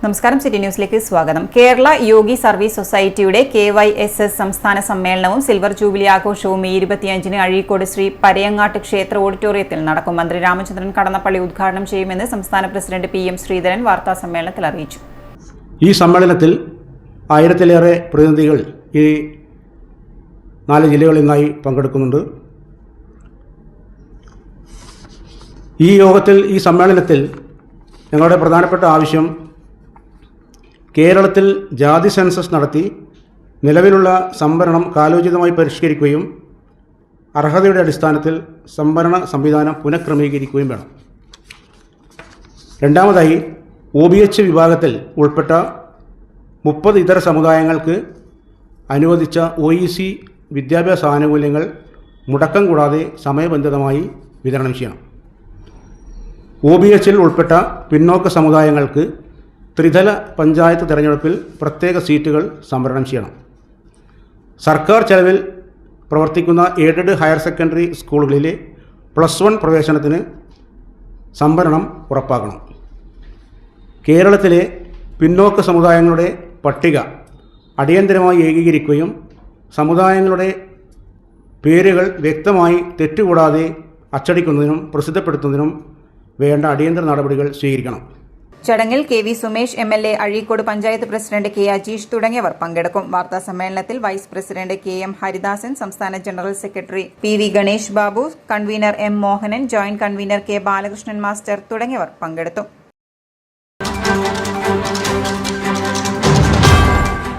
നമസ്കാരം, സിറ്റി ന്യൂസിലേക്ക് സ്വാഗതം. കേരള യോഗി സർവീസ് സൊസൈറ്റിയുടെ KYSS സംസ്ഥാന സമ്മേളനവും സിൽവർ ജൂബിലി ആഘോഷവും മെയ് 25-ന് അഴീക്കോട് ശ്രീ പരയങ്ങാട്ട് ക്ഷേത്ര ഓഡിറ്റോറിയത്തിൽ നടക്കും. മന്ത്രി രാമചന്ദ്രൻ കടന്നപ്പള്ളി ഉദ്ഘാടനം ചെയ്യുമെന്ന് സംസ്ഥാന പ്രസിഡന്റ് PM ശ്രീധരൻ വാർത്താസമ്മേളനത്തിൽ അറിയിച്ചു. ഈ സമ്മേളനത്തിൽ 1000-ലേറെ പ്രതിനിധികൾ ഈ 4 ജില്ലകളിൽ നിന്നായി പങ്കെടുക്കുന്നുണ്ട്. ഈ സമ്മേളനത്തിൽ ഞങ്ങളുടെ പ്രധാനപ്പെട്ട ആവശ്യം കേരളത്തിൽ ജാതി സെൻസസ് നടത്തി നിലവിലുള്ള സംവരണം കാലോചിതമായി പരിഷ്കരിക്കുകയും അർഹതയുടെ അടിസ്ഥാനത്തിൽ സംവരണ സംവിധാനം പുനഃക്രമീകരിക്കുകയും വേണം. രണ്ടാമതായി, OBH വിഭാഗത്തിൽ ഉൾപ്പെട്ട 30 ഇതര സമുദായങ്ങൾക്ക് അനുവദിച്ച OEC വിദ്യാഭ്യാസ ആനുകൂല്യങ്ങൾ മുടക്കം കൂടാതെ സമയബന്ധിതമായി വിതരണം ചെയ്യണം. OBH ഉൾപ്പെട്ട പിന്നോക്ക സമുദായങ്ങൾക്ക് ത്രിതല പഞ്ചായത്ത് തിരഞ്ഞെടുപ്പിൽ പ്രത്യേക സീറ്റുകൾ സംവരണം ചെയ്യണം. സർക്കാർ ചെലവിൽ പ്രവർത്തിക്കുന്ന എയ്ഡഡ് ഹയർ സെക്കൻഡറി സ്കൂളുകളിലെ +1 പ്രവേശനത്തിന് സംവരണം ഉറപ്പാക്കണം. കേരളത്തിലെ പിന്നോക്ക സമുദായങ്ങളുടെ പട്ടിക അടിയന്തരമായി ഏകീകരിക്കുകയും സമുദായങ്ങളുടെ പേരുകൾ വ്യക്തമായി തെറ്റുകൂടാതെ അച്ചടിക്കുന്നതിനും പ്രസിദ്ധപ്പെടുത്തുന്നതിനും വേണ്ട അടിയന്തര നടപടികൾ സ്വീകരിക്കണം. ചടങ്ങിൽ KV Sumesh MLA, Azhikode panchayat president K Ajeesh തുടങ്ങിയവർ പങ്കെടുക്കും. വാർത്താ സമ്മേളനത്തിൽ വൈസ് പ്രസിഡന്റ് KM ഹരിദാസൻ, സംസ്ഥാന general secretary PV Ganesh Babu, convener M Mohanan, joint convener K Balakrishnan master തുടങ്ങിയവർ പങ്കെടുത്തു.